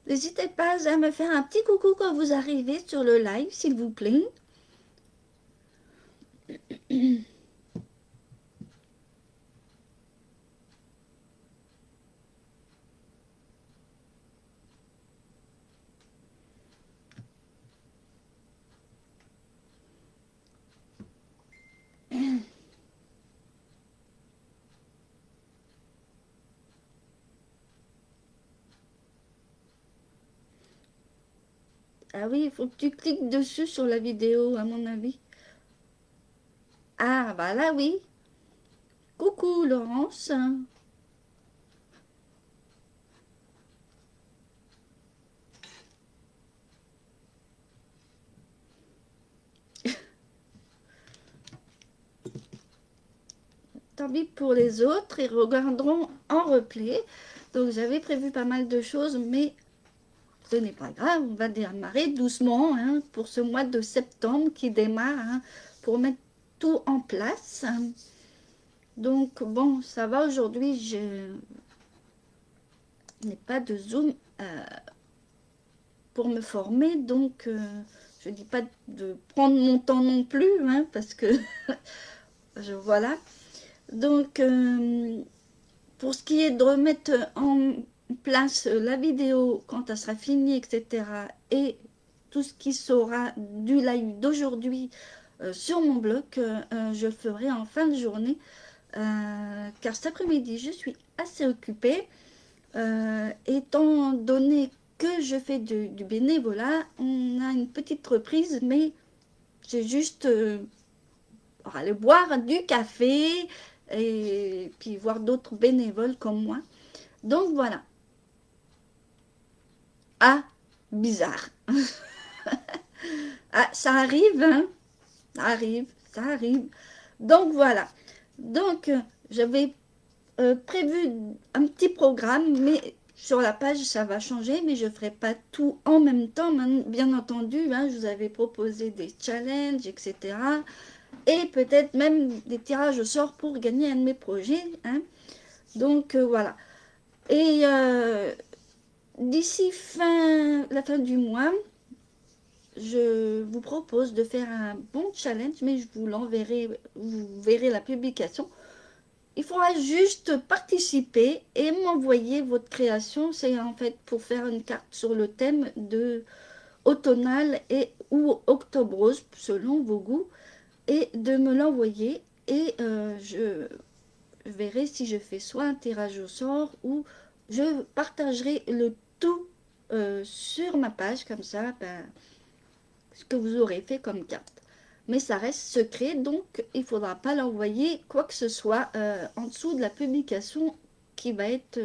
N'hésitez pas à me faire un petit coucou quand vous arrivez sur le live, s'il vous plaît. Ah oui, il faut que tu cliques dessus sur la vidéo, à mon avis. Ah, bah là, oui. Coucou, Laurence. Tant pis pour les autres, ils regarderont en replay. Donc, j'avais prévu pas mal de choses, mais ce n'est pas grave. On va démarrer doucement hein, pour ce mois de septembre qui démarre, hein, pour mettre tout en place. Donc, bon, ça va aujourd'hui. Je n'ai pas de Zoom pour me former, donc je ne dis pas de prendre mon temps non plus, hein, parce que voilà. Donc, pour ce qui est de remettre en place la vidéo quand elle sera finie, etc., et tout ce qui sera du live d'aujourd'hui sur mon blog, je le ferai en fin de journée, car cet après-midi, je suis assez occupée. Étant donné que je fais du bénévolat, on a une petite reprise, mais j'ai juste aller boire du café et puis voir d'autres bénévoles comme moi. Donc voilà. Ah, bizarre. Ah, ça arrive, hein? Ça arrive, ça arrive. Donc voilà. Donc j'avais prévu un petit programme, mais sur la page, ça va changer, mais je ne ferai pas tout en même temps, bien entendu. Hein, je vous avais proposé des challenges, etc. Et peut-être même des tirages au sort pour gagner un de mes projets. Hein. Donc voilà. Et d'ici la fin du mois, je vous propose de faire un bon challenge, mais je vous l'enverrai, vous verrez la publication. Il faudra juste participer et m'envoyer votre création. C'est en fait pour faire une carte sur le thème de automnal et ou octobre rose, selon vos goûts, et de me l'envoyer. Et je verrai si je fais soit un tirage au sort ou je partagerai le tout sur ma page, comme ça, ben, ce que vous aurez fait comme carte. Mais ça reste secret, donc il ne faudra pas l'envoyer quoi que ce soit en dessous de la publication qui va être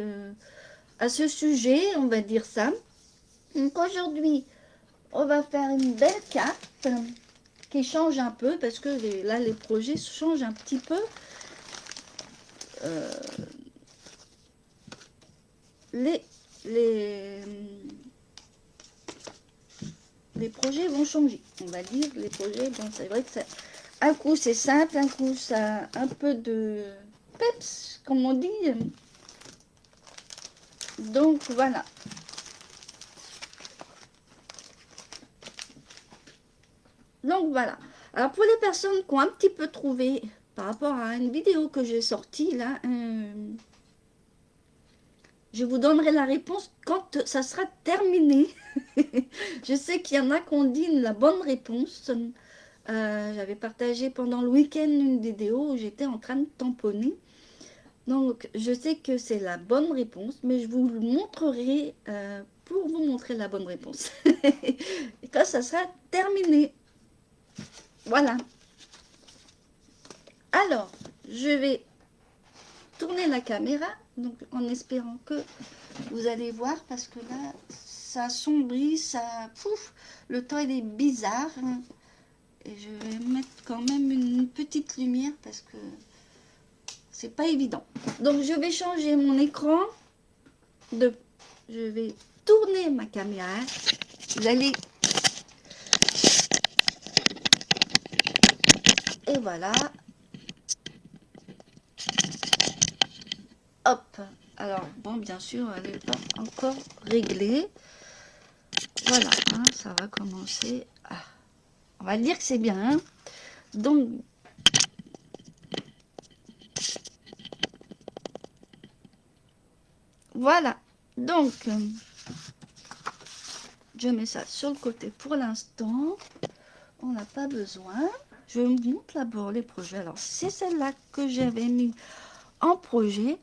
à ce sujet, on va dire ça. Donc aujourd'hui, on va faire une belle carte qui change un peu parce que là les projets changent un petit peu. Euh, les, les, les projets vont changer, on va dire. Les projets, bon, c'est vrai que ça, un coup c'est simple, un coup ça a un peu de peps, comme on dit. Donc voilà. Donc voilà. Alors pour les personnes qui ont un petit peu trouvé par rapport à une vidéo que j'ai sortie là, je vous donnerai la réponse quand ça sera terminé. Je sais qu'il y en a qui ont dit la bonne réponse. J'avais partagé pendant le week-end une vidéo où j'étais en train de tamponner. Donc, je sais que c'est la bonne réponse, mais je vous le montrerai pour vous montrer la bonne réponse. Et quand ça sera terminé. Voilà. Alors, je vais tourner la caméra, donc en espérant que vous allez voir, parce que là, ça assombrit, ça... Pouf, le temps, il est bizarre. Et je vais mettre quand même une petite lumière, parce que c'est pas évident. Donc, je vais changer mon écran de... Je vais tourner ma caméra. Vous allez... Et voilà. Hop. Alors, bon, bien sûr, elle n'est pas encore réglée. voilà, hein, ça va commencer. Ah, on va dire que c'est bien. Hein. Donc, voilà. Donc, je mets ça sur le côté pour l'instant. On n'a pas besoin. Je vous montre d'abord les projets. Alors, c'est celle-là que j'avais mis en projet.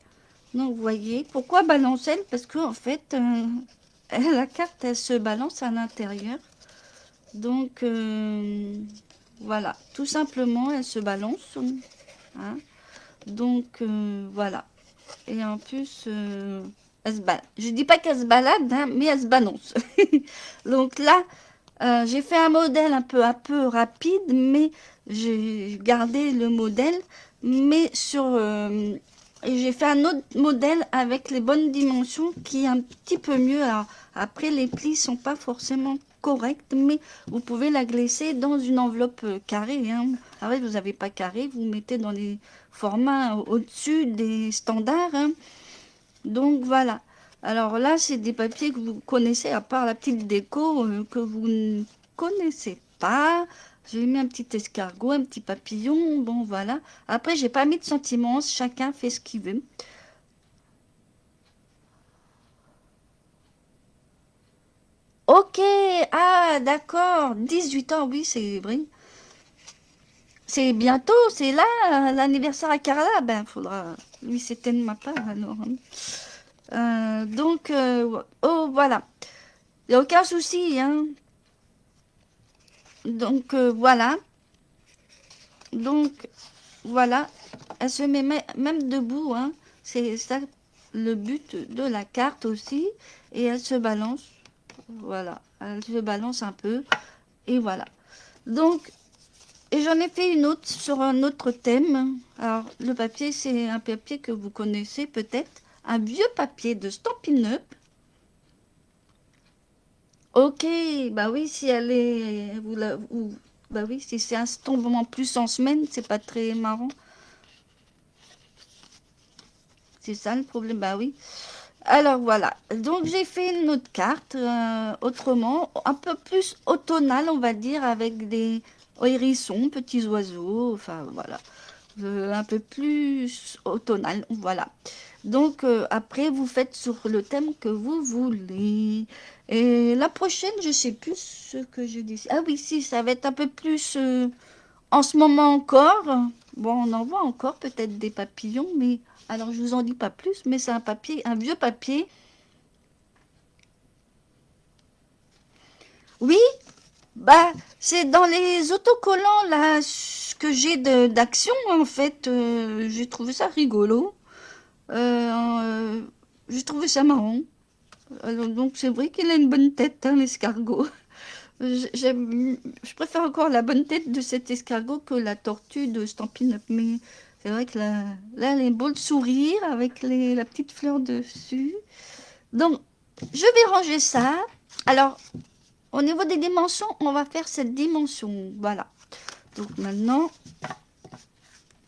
Donc, vous voyez, pourquoi balance-elle? Parce qu'en fait, la carte, elle se balance à l'intérieur. Donc, voilà, tout simplement, elle se balance. Hein. Donc, voilà. Et en plus, elle se balade. Je dis pas qu'elle se balade, hein, mais elle se balance. Donc là, j'ai fait un modèle un peu rapide, mais j'ai gardé le modèle, mais sur et j'ai fait un autre modèle avec les bonnes dimensions qui est un petit peu mieux. Alors, après, les plis sont pas forcément corrects, mais vous pouvez la glisser dans une enveloppe carrée. Hein. Après, vous n'avez pas carré, vous mettez dans les formats au-dessus des standards. Hein. Donc voilà. Alors là, c'est des papiers que vous connaissez, à part la petite déco que vous ne connaissez pas. J'ai mis un petit escargot, un petit papillon. Bon, voilà. Après, j'ai pas mis de sentiments. Chacun fait ce qu'il veut. Ok. Ah, d'accord. 18 ans, oui, c'est vrai. C'est bientôt. C'est là, l'anniversaire à Carla. Ben, faudra lui c'était de ma part, alors. Hein. Donc, oh, voilà. Il n'y a aucun souci, hein. Donc, voilà. Donc, voilà. Elle se met même debout, hein. C'est ça le but de la carte aussi. Et elle se balance. Voilà. Elle se balance un peu. Et voilà. Donc, et j'en ai fait une autre sur un autre thème. Alors, le papier, c'est un papier que vous connaissez peut-être. Un vieux papier de Stampin' Up. Ok, bah oui, si elle est, bah oui, si c'est un tombement plus en semaine, c'est pas très marrant. C'est ça le problème, bah oui. Alors voilà, donc j'ai fait une autre carte, autrement, un peu plus automnale, on va dire, avec des hérissons, petits oiseaux, enfin voilà, un peu plus automnal, voilà. Donc après, vous faites sur le thème que vous voulez. Et la prochaine, je sais plus ce que je dis. Ah oui, si, ça va être un peu plus en ce moment encore. Bon, on en voit encore peut-être des papillons, mais alors je vous en dis pas plus. Mais c'est un papier, un vieux papier. Oui, bah c'est dans les autocollants là que j'ai d'action en fait. J'ai trouvé ça rigolo. Euh, j'ai trouvé ça marrant. Alors, donc c'est vrai qu'il a une bonne tête, hein, l'escargot. Je préfère encore la bonne tête de cet escargot que la tortue de Stampin' Up. Mais c'est vrai que là, elle est beau de sourire avec la petite fleur dessus. Donc, je vais ranger ça. Alors, au niveau des dimensions, on va faire cette dimension. Voilà. Donc maintenant,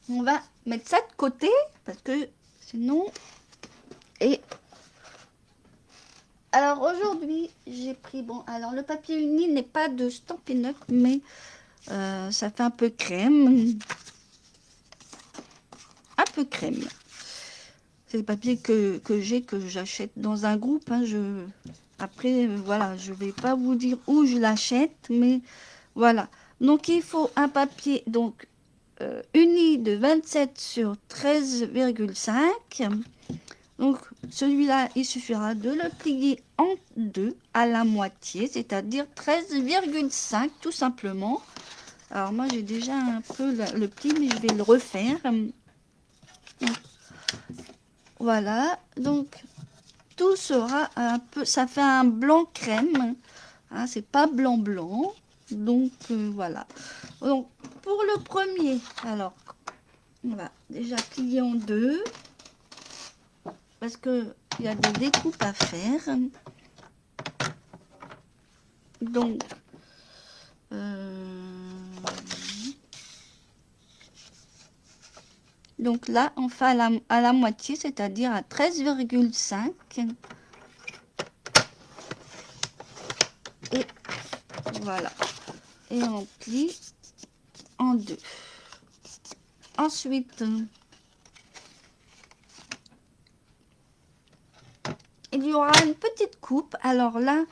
on va mettre ça de côté parce que sinon... Et alors aujourd'hui, j'ai pris... Bon, alors le papier uni n'est pas de Stampin' Up, mais ça fait un peu crème. Un peu crème. C'est le papier que j'ai, que j'achète dans un groupe. Hein, après, voilà, je vais pas vous dire où je l'achète, mais voilà. Donc, il faut un papier donc uni de 27 sur 13,5. Donc, celui-là, il suffira de le plier en deux à la moitié, c'est-à-dire 13,5 tout simplement. Alors, moi, j'ai déjà un peu le pli, mais je vais le refaire. Voilà, donc tout sera un peu, ça fait un blanc crème, hein, c'est pas blanc blanc, donc voilà. Donc pour le premier, alors on va déjà plier en deux parce que il y a des découpes à faire. Donc euh, donc là on fait à la moitié, c'est-à-dire à 13,5. Et voilà. Et on plie en deux. Ensuite, il y aura une petite coupe. Alors là,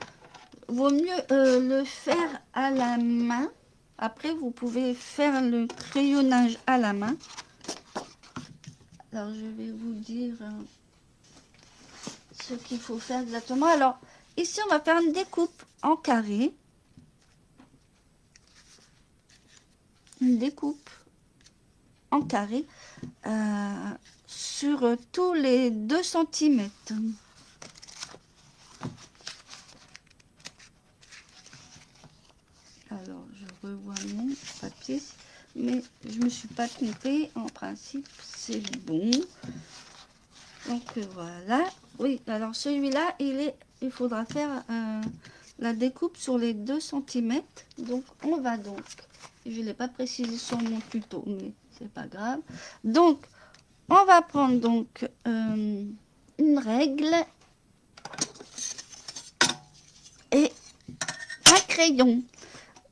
vaut mieux le faire à la main. Après, vous pouvez faire le crayonnage à la main. Alors, je vais vous dire ce qu'il faut faire exactement. Alors, ici, on va faire une découpe en carré. Une découpe en carré sur tous les 2 centimètres. Alors, je revois mon papier, mais je me suis pas trompée. En principe, c'est bon. Donc, voilà. Oui, alors celui-là, il faudra faire la découpe sur les 2 centimètres. Donc, on va donc, je ne l'ai pas précisé sur mon tuto, mais c'est pas grave. Donc, on va prendre donc une règle et un crayon.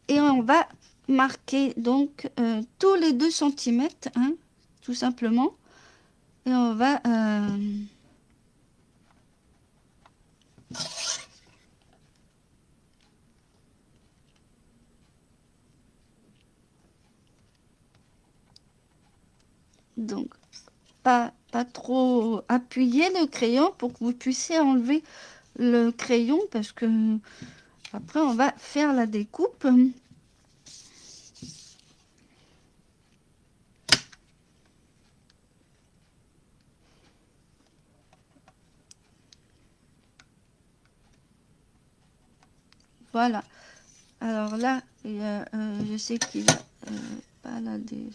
Et on va marquer donc tous les 2 centimètres, hein, tout simplement. Et on va... donc, pas trop appuyer le crayon pour que vous puissiez enlever le crayon parce que après on va faire la découpe. Voilà. Alors là, je sais qu'il a pas la dé...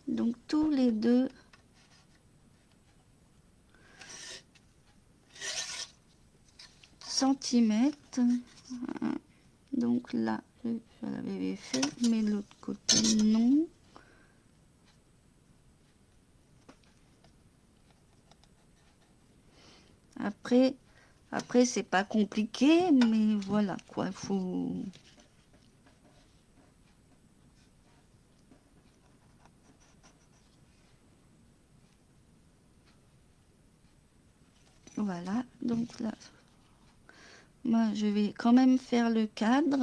Donc tous les 2 centimètres. Donc là, je l'avais fait, mais de l'autre côté, non. Après c'est pas compliqué, mais voilà quoi, il faut... Voilà, donc là, moi je vais quand même faire le cadre.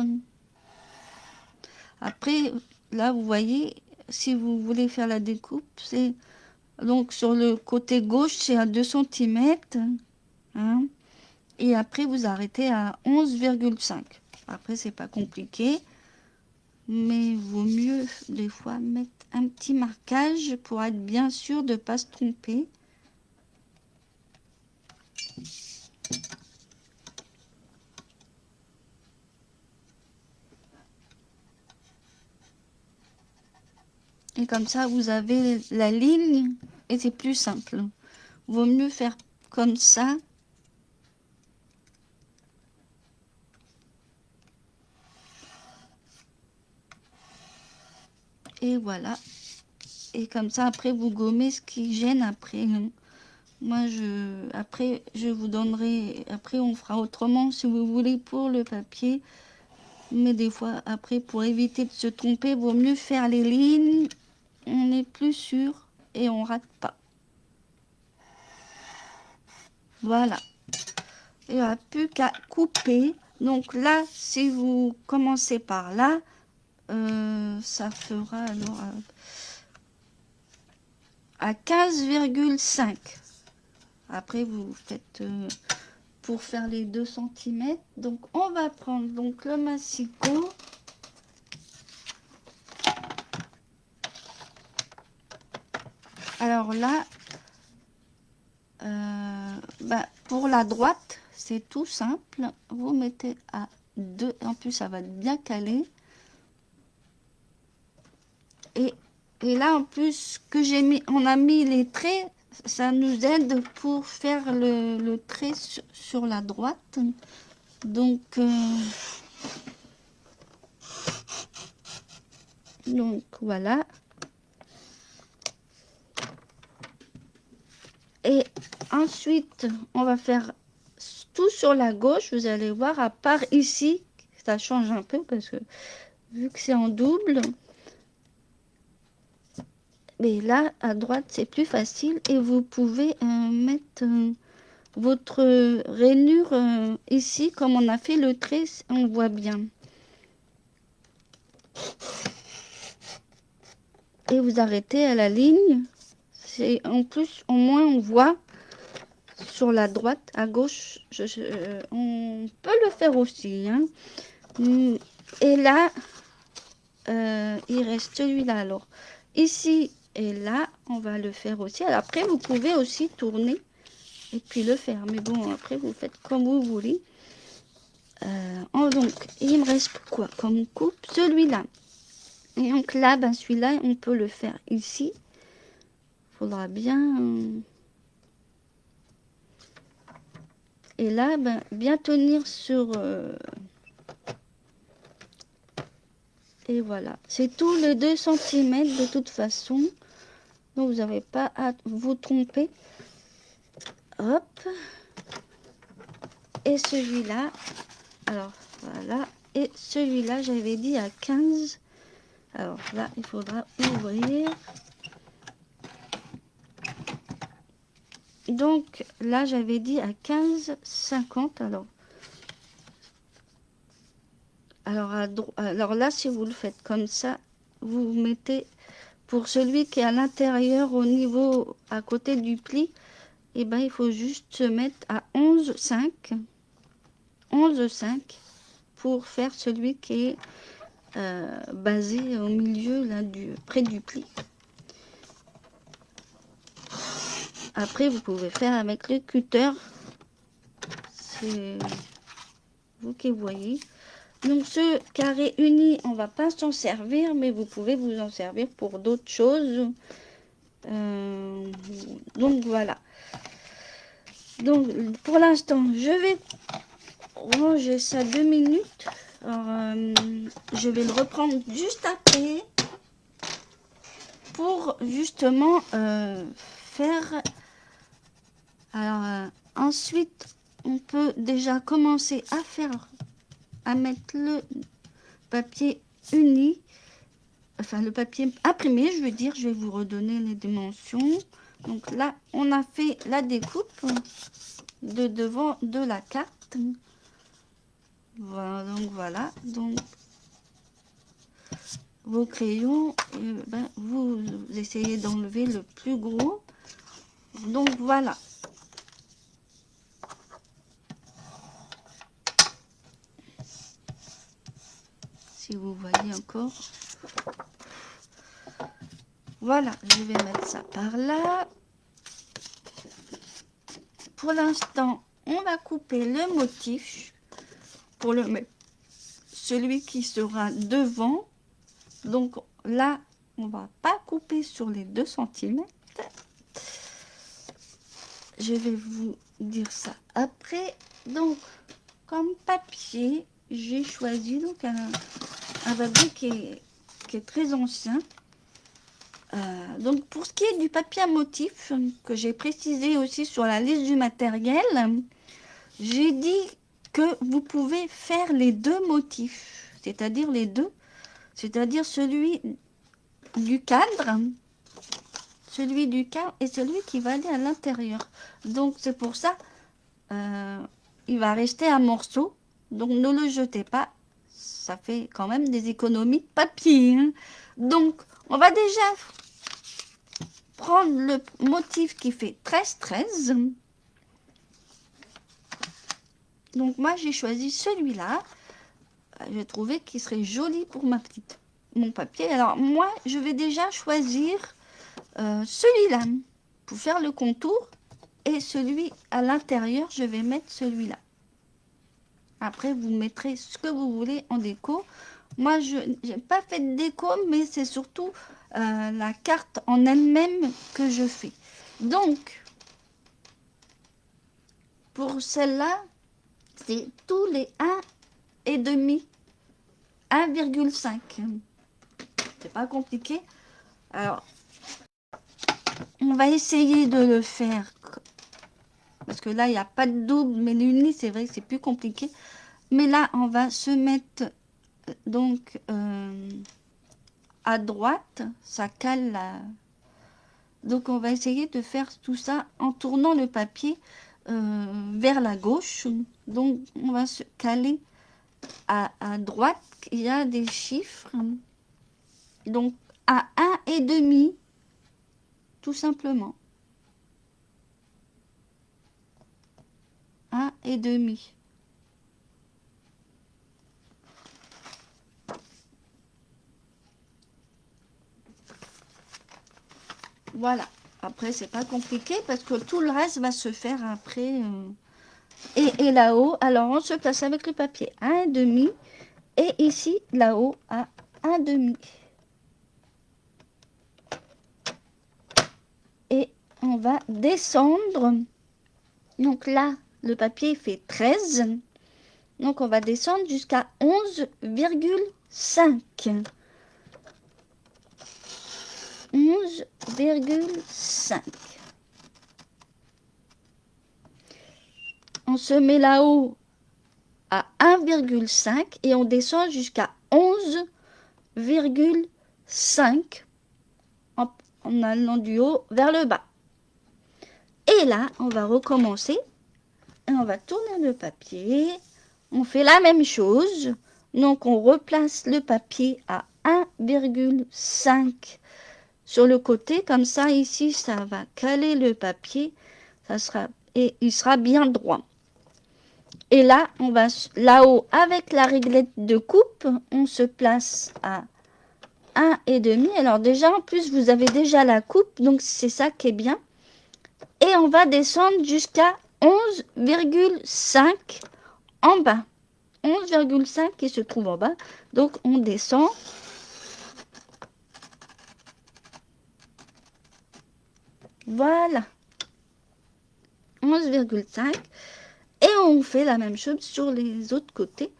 Après, là vous voyez, si vous voulez faire la découpe, c'est donc sur le côté gauche, c'est à 2 centimètres. Hein, et après, vous arrêtez à 11,5. Après, c'est pas compliqué. Mais il vaut mieux des fois mettre un petit marquage pour être bien sûr de ne pas se tromper. Et comme ça, vous avez la ligne et c'est plus simple. Vaut mieux faire comme ça. Et voilà. Et comme ça, après, vous gommez ce qui gêne après. Moi, après, je vous donnerai... Après, on fera autrement si vous voulez pour le papier. Mais des fois, après, pour éviter de se tromper, vaut mieux faire les lignes. On est plus sûr et on rate pas. Voilà. Il n'y aura plus qu'à couper. Donc là, si vous commencez par là, ça fera alors à 15,5. Après, vous faites pour faire les 2 centimètres. Donc, on va prendre donc le massicot. Alors là, pour la droite, c'est tout simple. Vous mettez à 2. En plus, ça va être bien calé. Et là, en plus, que j'ai mis, on a mis les traits, ça nous aide pour faire le trait sur la droite. Donc voilà. Et ensuite, on va faire tout sur la gauche, vous allez voir, à part ici, ça change un peu parce que vu que c'est en double, mais là, à droite, c'est plus facile et vous pouvez mettre votre rainure ici, comme on a fait le trait, on voit bien. Et vous arrêtez à la ligne. C'est en plus, au moins, on voit sur la droite, à gauche, on peut le faire aussi, hein. Et là, il reste celui-là. Alors, ici et là, on va le faire aussi. Alors, après, vous pouvez aussi tourner et puis le faire. Mais bon, après, vous faites comme vous voulez. Donc, il me reste quoi comme coupe? Celui-là. Et donc là, ben, celui-là, on peut le faire ici. Il faudra bien... et là, ben, bien tenir sur... et voilà. C'est tous les 2 cm de toute façon. Donc, vous n'avez pas à vous tromper. Hop. Et celui-là, alors voilà. Et celui-là, j'avais dit à 15. Alors là, il faudra ouvrir. Donc là, j'avais dit à 15,50. Alors là, si vous le faites comme ça, vous mettez pour celui qui est à l'intérieur au niveau à côté du pli, et ben il faut juste se mettre à 11,5. 11,5 pour faire celui qui est basé au milieu là, près du pli. Après, vous pouvez faire avec le cutter. C'est vous qui voyez. Donc, ce carré uni, on va pas s'en servir, mais vous pouvez vous en servir pour d'autres choses. Donc, voilà. Donc, pour l'instant, je vais ranger ça 2 minutes. Alors, je vais le reprendre juste après pour justement faire... Alors, ensuite, on peut déjà commencer à mettre le papier uni, enfin le papier imprimé, je veux dire, je vais vous redonner les dimensions. Donc là, on a fait la découpe de devant de la carte. Voilà, donc vos crayons, ben, vous essayez d'enlever le plus gros. Donc voilà. Si vous voyez encore. Voilà, je vais mettre ça par là. Pour l'instant, on va couper le motif pour le mettre, celui qui sera devant. Donc là, on va pas couper sur les 2 cm. Je vais vous dire ça après. Donc, comme papier, j'ai choisi donc un papier qui est très ancien. Donc pour ce qui est du papier à motif, que j'ai précisé aussi sur la liste du matériel, j'ai dit que vous pouvez faire les 2 motifs, c'est-à-dire les deux, c'est-à-dire celui du cadre et celui qui va aller à l'intérieur. Donc c'est pour ça, il va rester un morceau, donc ne le jetez pas, ça fait quand même des économies de papier, hein. Donc on va déjà prendre le motif qui fait 13-13. Donc moi j'ai choisi celui-là. J'ai trouvé qu'il serait joli pour mon papier. Alors moi je vais déjà choisir celui-là pour faire le contour. Et celui à l'intérieur, je vais mettre celui-là. Après vous mettrez ce que vous voulez en déco. Moi je n'ai pas fait de déco, mais c'est surtout la carte en elle-même que je fais. Donc pour celle-là, c'est tous les 1,5, 1,5. C'est pas compliqué. Alors, on va essayer de le faire. parce que là, il n'y a pas de double, mais l'uni, c'est vrai que c'est plus compliqué. Mais là, on va se mettre donc à droite, ça cale là. Donc on va essayer de faire tout ça en tournant le papier vers la gauche. Donc on va se caler à droite, il y a des chiffres. Donc à 1,5, tout simplement. 1,5. Voilà. Après, c'est pas compliqué parce que tout le reste va se faire après. Et là-haut, alors on se place avec le papier à 1,5 et ici, là-haut, à 1,5. Et on va descendre. Donc là, le papier fait 13. Donc on va descendre jusqu'à 11,5. 11,5. On se met là-haut à 1,5 et on descend jusqu'à 11,5 en allant du haut vers le bas. Et là, on va recommencer et on va tourner le papier. On fait la même chose. Donc on replace le papier à 1,5 sur le côté. Comme ça, ici, ça va caler le papier. Ça sera, et il sera bien droit. Et là, on va là-haut avec la réglette de coupe, on se place à 1,5. Alors déjà, en plus, vous avez déjà la coupe, donc c'est ça qui est bien. Et on va descendre jusqu'à 11,5 en bas. 11,5 qui se trouve en bas. Donc on descend. Voilà. 11,5. Et on fait la même chose sur les autres côtés.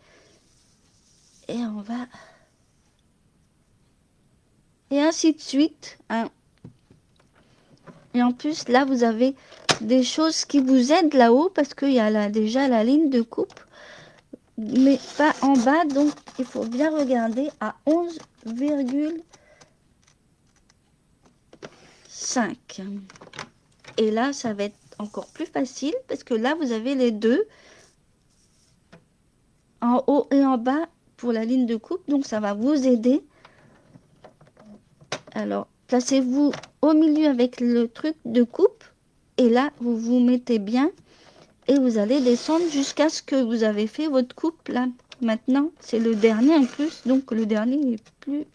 Et on va... Et ainsi de suite. Hein. Et en plus, là, vous avez des choses qui vous aident là-haut parce qu'il y a là, déjà la ligne de coupe. Mais pas en bas. Donc, il faut bien regarder à 11,5. Et là, ça va être encore plus facile parce que là, vous avez les deux en haut et en bas pour la ligne de coupe. Donc, ça va vous aider. Alors, placez-vous au milieu avec le truc de coupe. Et là, vous vous mettez bien. Et vous allez descendre jusqu'à ce que vous avez fait votre coupe là. Maintenant, c'est le dernier en plus. Donc, le dernier est plus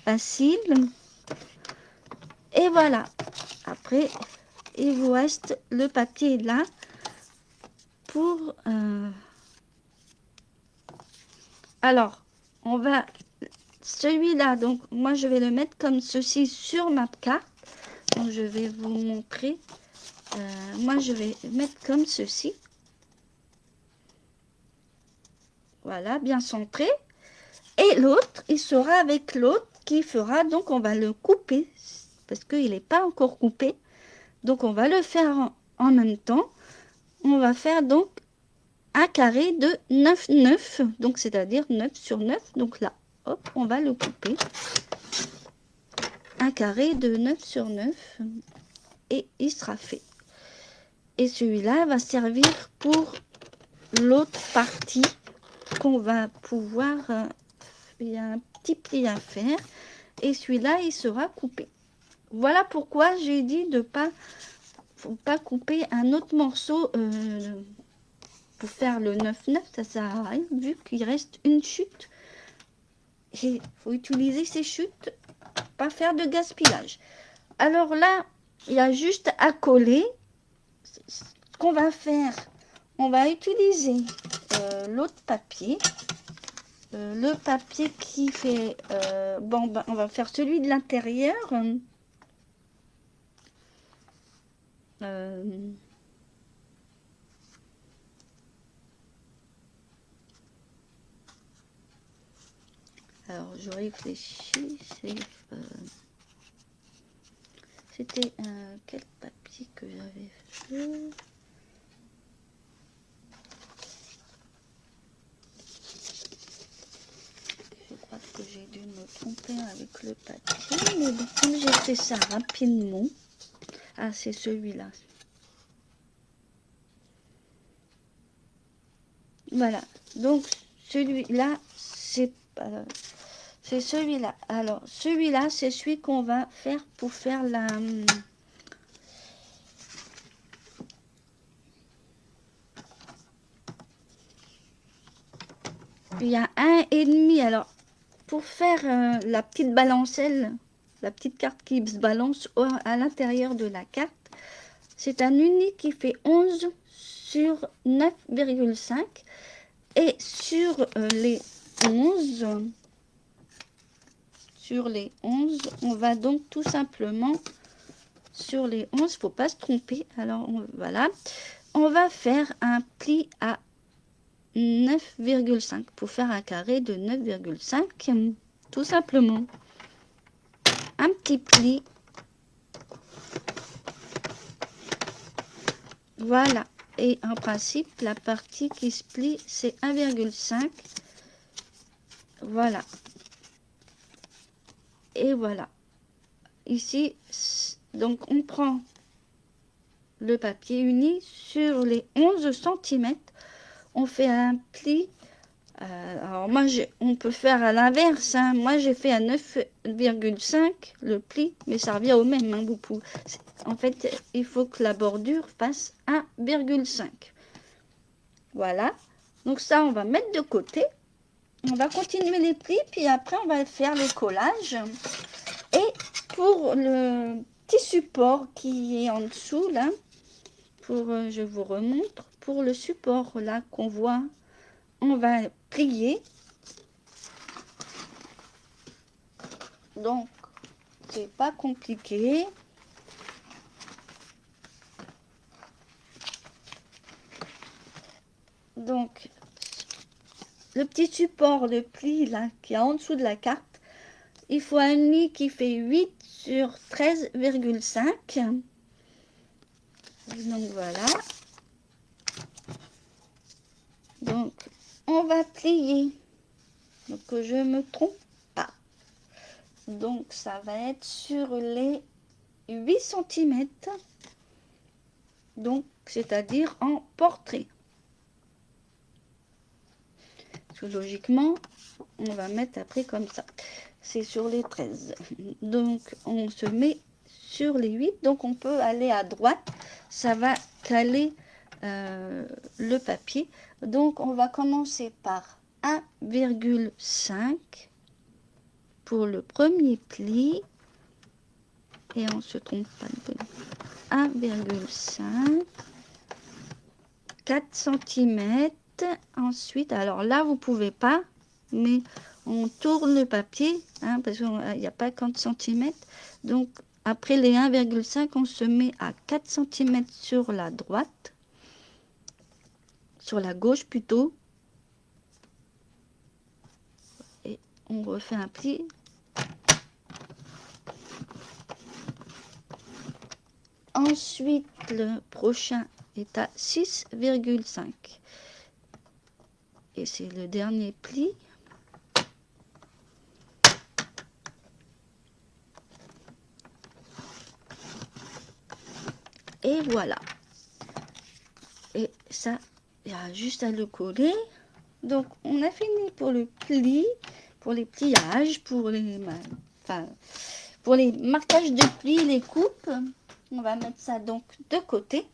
facile. Et voilà. Après, il vous reste le papier là pour... Alors, on va... Celui-là, donc, moi, je vais le mettre comme ceci sur ma carte. Donc, je vais vous montrer. Moi, je vais mettre comme ceci. Voilà, bien centré. Et l'autre, il sera avec l'autre qui fera... Donc, on va le couper parce qu'il n'est pas encore coupé. Donc, on va le faire en même temps. On va faire donc un carré de 9,9. Donc, c'est-à-dire 9 sur 9. Donc là, hop, on va le couper. Un carré de 9 sur 9. Et il sera fait. Et celui-là va servir pour l'autre partie qu'on va pouvoir... il y a un petit pli à faire. Et celui-là, il sera coupé. Voilà pourquoi j'ai dit de faut pas couper un autre morceau pour faire le 9,9, ça sert à rien vu qu'il reste une chute. Il faut utiliser ces chutes, pas faire de gaspillage. Alors là, il y a juste à coller. Ce qu'on va faire, on va utiliser l'autre papier. Le papier qui fait... bon, ben, on va faire celui de l'intérieur. Alors, je réfléchis. C'était quel papier que j'avais fait? avec le papier, mais bon, comme j'ai fait ça rapidement, ah c'est celui-là. Voilà, donc celui-là, c'est celui-là. Alors, celui-là, c'est celui qu'on va faire pour faire la... Il y a 1,5. Alors, pour faire la petite balancelle, la petite carte qui se balance à l'intérieur de la carte, c'est un uni qui fait 11 sur 9,5. Et sur les 11, on va donc tout simplement, sur les 11, faut pas se tromper. Alors, voilà, on va faire un pli à 9,5 pour faire un carré de 9,5, tout simplement. Un petit pli. Voilà. Et en principe, la partie qui se plie, c'est 1,5. Voilà. Et voilà. Ici, donc on prend le papier uni sur les 11 cm. On fait un pli. Alors moi, on peut faire à l'inverse. Hein. Moi, j'ai fait à 9,5 le pli, mais ça revient au même. Hein, beaucoup. En fait, il faut que la bordure fasse 1,5. Voilà. Donc ça, on va mettre de côté. On va continuer les plis, puis après, on va faire le collage. Et pour le petit support qui est en dessous, là, je vous remontre, pour le support là qu'on voit, on va plier. Donc, c'est pas compliqué. Donc, le petit support, le pli là, qui est en dessous de la carte, il faut un uni qui fait 8 sur 13,5. Donc, voilà. Donc, on va plier. Donc, que je me trompe pas. Donc, ça va être sur les 8 cm. Donc, c'est-à-dire en portrait. Parce que logiquement, on va mettre après comme ça. C'est sur les 13. Donc, on se met sur les 8. Donc, on peut aller à droite. Ça va caler le papier. Donc, on va commencer par 1,5 pour le premier pli. Et on se trompe pas. 1,5. 4 cm. Ensuite, alors là, vous pouvez pas, mais on tourne le papier, hein, parce qu'il n'y a pas 40 cm. Donc, après les 1,5, on se met à 4 cm sur la droite, sur la gauche plutôt. Et on refait un pli. Ensuite, le prochain est à 6,5. Et c'est le dernier pli. Et voilà. Et ça, il y a juste à le coller. Donc, on a fini pour le pli, pour les pliages, pour les marquages de plis, les coupes. On va mettre ça donc de côté.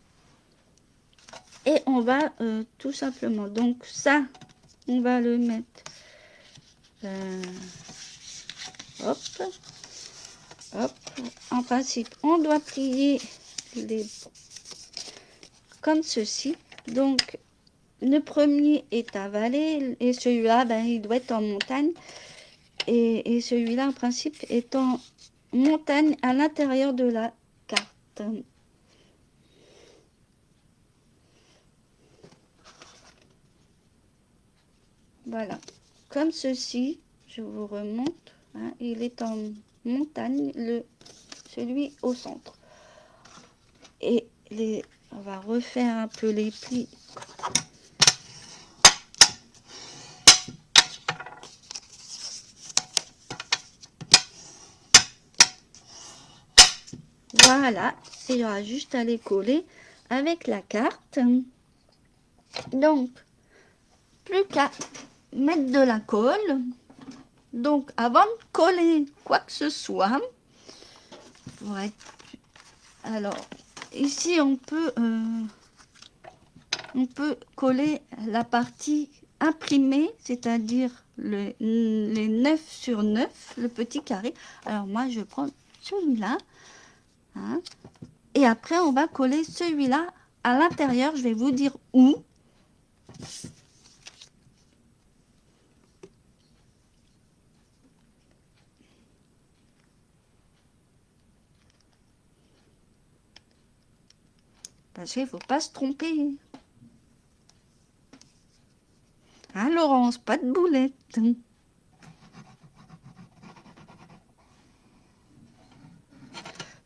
Et on va tout simplement, donc ça, on va le mettre, hop, hop. En principe, on doit plier comme ceci. Donc, le premier est à vallée et celui-là, ben, il doit être en montagne. Et celui-là, en principe, est en montagne à l'intérieur de la carte. Voilà, comme ceci, je vous remonte, hein, il est en montagne, celui au centre. Et on va refaire un peu les plis. Voilà, il y aura juste à les coller avec la carte. Donc, plus qu'à mettre de la colle. Donc, avant de coller quoi que ce soit, pour être... alors, ici, on peut coller la partie imprimée, c'est-à-dire les 9 sur 9, le petit carré. Alors, moi, je prends celui-là. Hein, et après, on va coller celui-là à l'intérieur. Je vais vous dire où. Parce qu'il ne faut pas se tromper. Hein, Laurence, pas de boulette.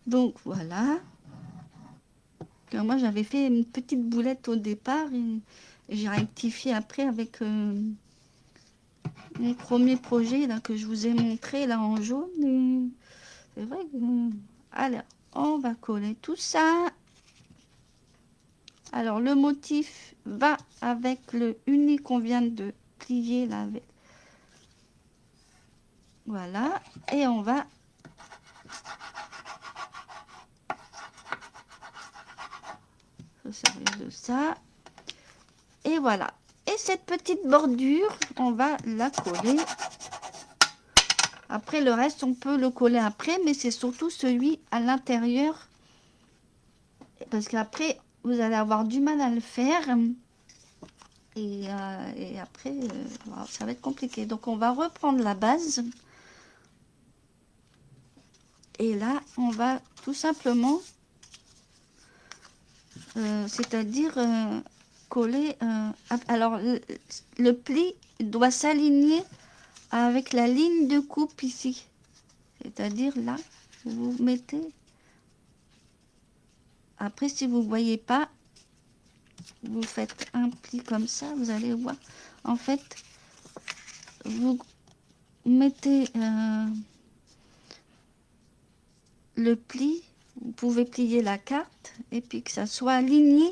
Donc, voilà. Alors, moi, j'avais fait une petite boulette au départ et j'ai rectifié après avec mon premier projet là, que je vous ai montré là en jaune. Et c'est vrai que... Alors, on va coller tout ça. Alors, le motif va avec le uni qu'on vient de plier là. Avec... Voilà. Et on va... se servir de ça. Et voilà. Et cette petite bordure, on va la coller. Après, le reste, on peut le coller après, mais c'est surtout celui à l'intérieur. Parce qu'après, vous allez avoir du mal à le faire. Et après, ça va être compliqué. Donc, on va reprendre la base. Et là, on va tout simplement, c'est-à-dire coller... alors, le pli doit s'aligner avec la ligne de coupe ici. C'est-à-dire là, vous mettez... Après, si vous ne voyez pas, vous faites un pli comme ça, vous allez voir. En fait, vous mettez le pli, vous pouvez plier la carte et puis que ça soit aligné,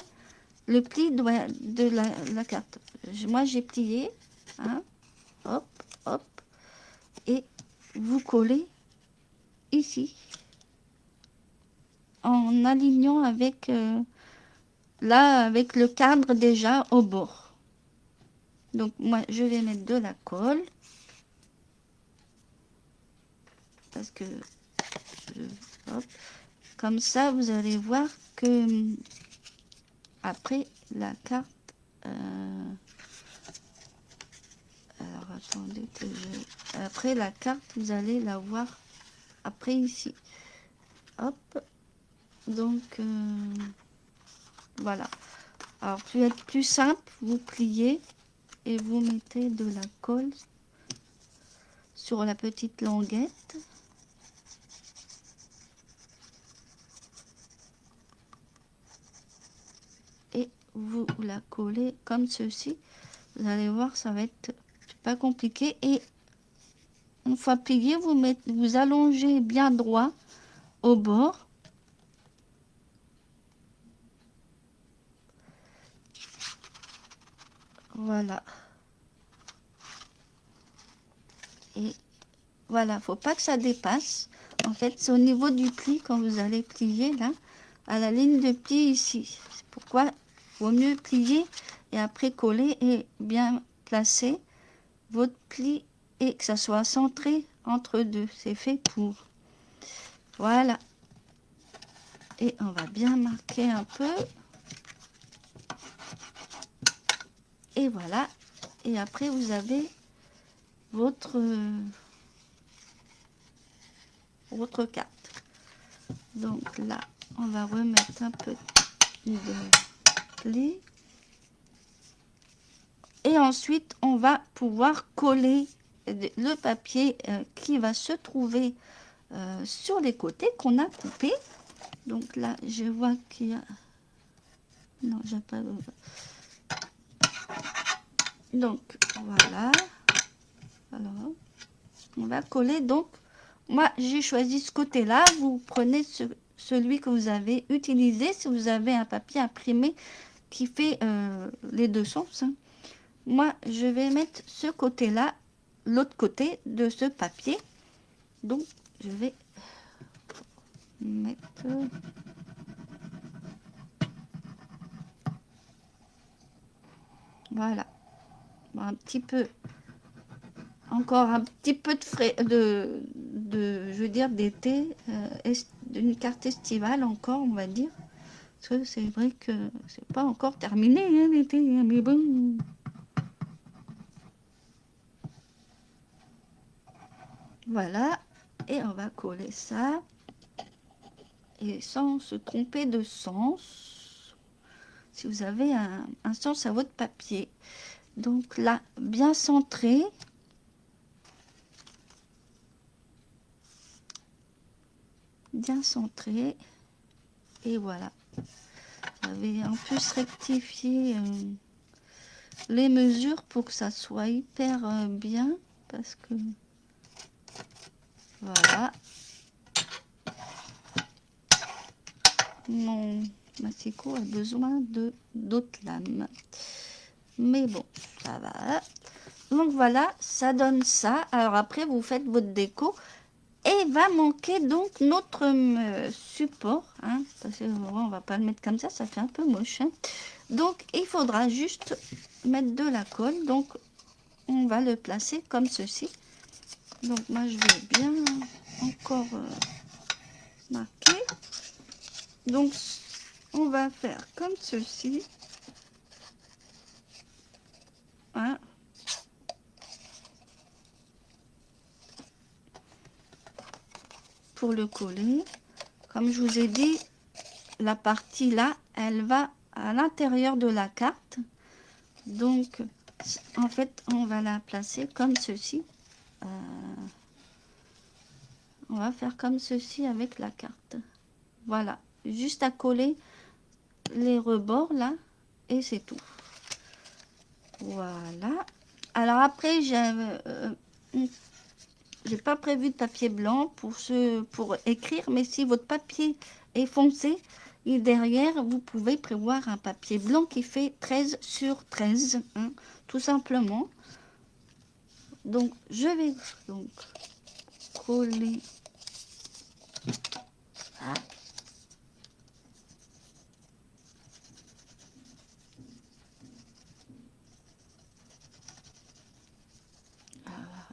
le pli doit de la carte. Moi, j'ai plié, hein, hop, hop, et vous collez ici en alignant avec là avec le cadre déjà au bord. Donc moi je vais mettre de la colle parce que hop, comme ça vous allez voir que après la carte alors attendez que après la carte vous allez la voir après ici, hop, donc voilà. Alors pour être plus simple, vous pliez et vous mettez de la colle sur la petite languette. Et vous la collez comme ceci. Vous allez voir, ça va être pas compliqué. Et une fois plié, vous allongez bien droit au bord. Voilà. Et voilà, faut pas que ça dépasse. En fait, c'est au niveau du pli quand vous allez plier là, à la ligne de pli ici. C'est pourquoi il vaut mieux plier et après coller et bien placer votre pli et que ça soit centré entre deux. C'est fait pour. Voilà. Et on va bien marquer un peu. Et voilà. Et après, vous avez votre carte. Donc là, on va remettre un peu de pli. Et ensuite, on va pouvoir coller le papier qui va se trouver sur les côtés qu'on a coupé. Donc là, je vois qu'il y a... Non, j'ai pas... Donc, voilà. Alors, on va coller. Donc, moi, j'ai choisi ce côté-là. Vous prenez celui que vous avez utilisé, si vous avez un papier imprimé qui fait les deux sens. Hein. Moi, je vais mettre ce côté-là, l'autre côté de ce papier. Donc, je vais mettre... Voilà. Un petit peu... Encore un petit peu de frais... je veux dire, d'été. D'une carte estivale encore, on va dire. Parce que c'est vrai que c'est pas encore terminé, hein, l'été. Hein, mais bon... Voilà. Et on va coller ça. Et sans se tromper de sens. Si vous avez un sens à votre papier. Donc là, bien centré. Bien centré. Et voilà. J'avais en plus rectifié les mesures pour que ça soit hyper bien. Parce que... Voilà. Mon massicot a besoin de d'autres lames. Mais bon, ça va. Donc voilà, ça donne ça. Alors après, vous faites votre déco. Et va manquer donc notre support. Hein, parce que on va pas le mettre comme ça fait un peu moche. Hein. Donc il faudra juste mettre de la colle. Donc on va le placer comme ceci. Donc moi je vais bien encore marquer. Donc on va faire comme ceci. Hein. Pour le coller. Comme je vous ai dit, la partie là, elle va à l'intérieur de la carte. Donc, en fait, on va la placer comme ceci. On va faire comme ceci avec la carte. Voilà, juste à coller les rebords là, et c'est tout. Voilà. Alors après, j'ai pas prévu de papier blanc pour écrire, mais si votre papier est foncé, et derrière, vous pouvez prévoir un papier blanc qui fait 13 sur 13, hein, tout simplement. Donc, je vais donc coller. Ah.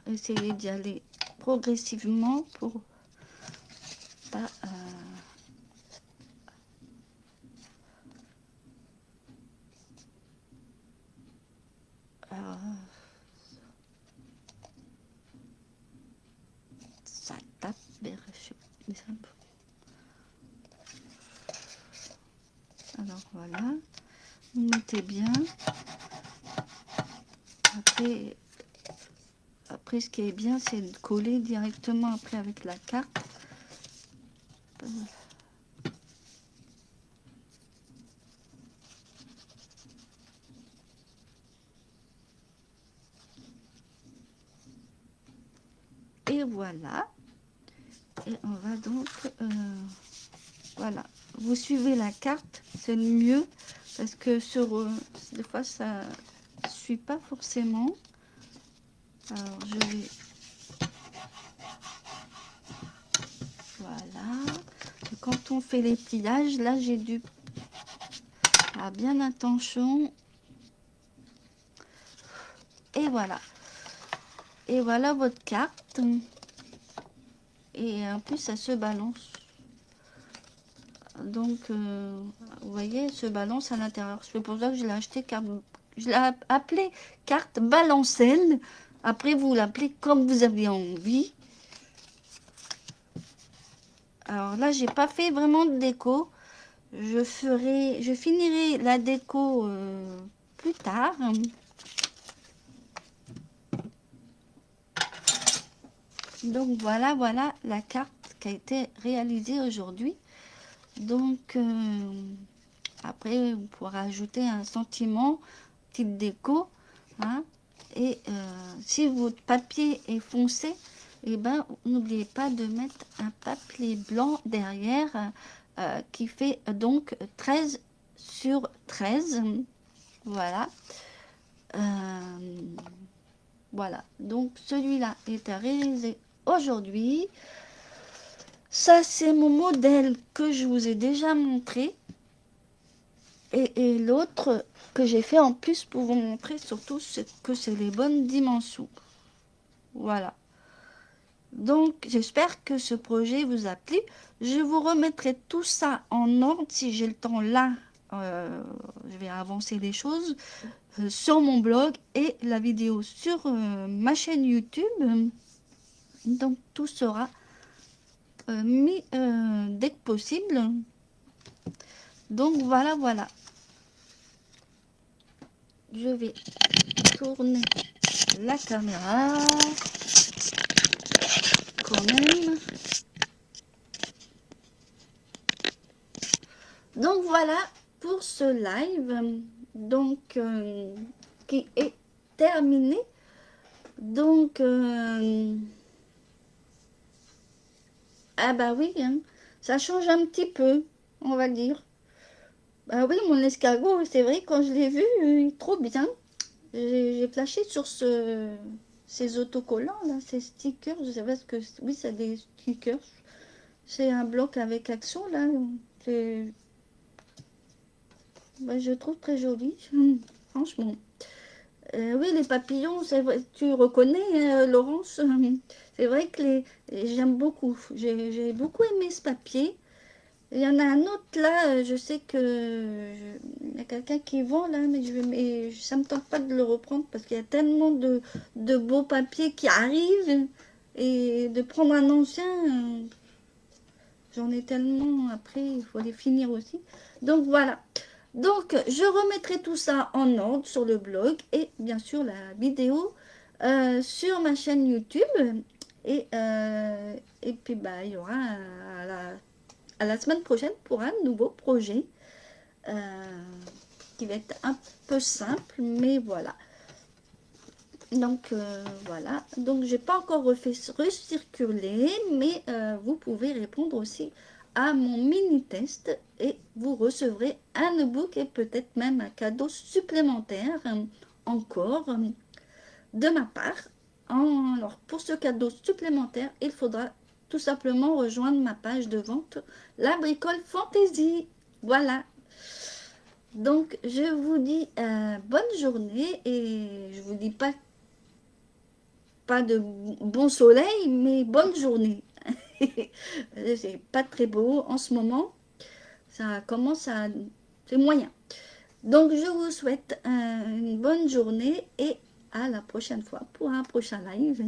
Essayer d'y aller progressivement pour pas... ça tape, alors voilà, vous mettez bien. Après ce qui est bien, c'est de coller directement après avec la carte. Et voilà. Et on va donc... voilà. Vous suivez la carte, c'est le mieux. Parce que des fois, ça ne suit pas forcément. Alors, je vais... Voilà. Et quand on fait les pliages, là, j'ai dû... Ah, bien attention. Et voilà. Et voilà votre carte. Et en plus, ça se balance. Donc, vous voyez, elle se balance à l'intérieur. C'est pour ça que je l'ai acheté, je l'ai appelé carte balancelle. Après, vous l'appelez comme vous avez envie. Alors là, j'ai pas fait vraiment de déco. Je finirai la déco plus tard. Donc voilà la carte qui a été réalisée aujourd'hui. Donc après, vous pourrez ajouter un sentiment, petite déco. Hein, et si votre papier est foncé, et ben n'oubliez pas de mettre un papier blanc derrière qui fait donc 13 sur 13. Voilà. Euh, voilà. Donc celui-là est à réaliser aujourd'hui. Ça, c'est mon modèle que je vous ai déjà montré. Et l'autre que j'ai fait en plus pour vous montrer surtout que c'est les bonnes dimensions. Voilà. Donc, j'espère que ce projet vous a plu. Je vous remettrai tout ça en ordre si j'ai le temps là. Je vais avancer les choses sur mon blog et la vidéo sur ma chaîne YouTube. Donc, tout sera mis dès que possible. Donc, voilà, voilà. Je vais tourner la caméra quand même. Donc voilà pour ce live donc qui est terminé. Donc ah bah oui, hein, ça change un petit peu, on va dire. Bah oui, mon escargot, c'est vrai, quand je l'ai vu, il est trop bien. J'ai flashé sur ces autocollants là, ces stickers. Je sais pas ce que oui, c'est des stickers. C'est un bloc avec action là. Bah, je trouve très joli, franchement. Oui, les papillons, c'est vrai, tu reconnais, Laurence. C'est vrai que j'aime beaucoup. J'ai beaucoup aimé ce papier. Il y en a un autre là, je sais que il y a quelqu'un qui vend là, mais ça me tente pas de le reprendre parce qu'il y a tellement de beaux papiers qui arrivent et de prendre un ancien, j'en ai tellement après, il faut les finir aussi. Donc voilà. Donc je remettrai tout ça en ordre sur le blog et bien sûr la vidéo sur ma chaîne YouTube. Et puis bah, il y aura à la semaine prochaine pour un nouveau projet euh, qui va être un peu simple, mais voilà. Donc voilà, donc j'ai pas encore refait recirculer, mais vous pouvez répondre aussi à mon mini test et vous recevrez un e-book et peut-être même un cadeau supplémentaire encore de ma part. Alors pour ce cadeau supplémentaire, il faudra tout simplement rejoindre ma page de vente La Bricole Fantasy. Voilà. Donc je vous dis bonne journée et je vous dis pas de bon soleil, mais bonne journée. C'est pas très beau en ce moment. Ça commence à... C'est moyen. Donc, je vous souhaite une bonne journée et à la prochaine fois pour un prochain live.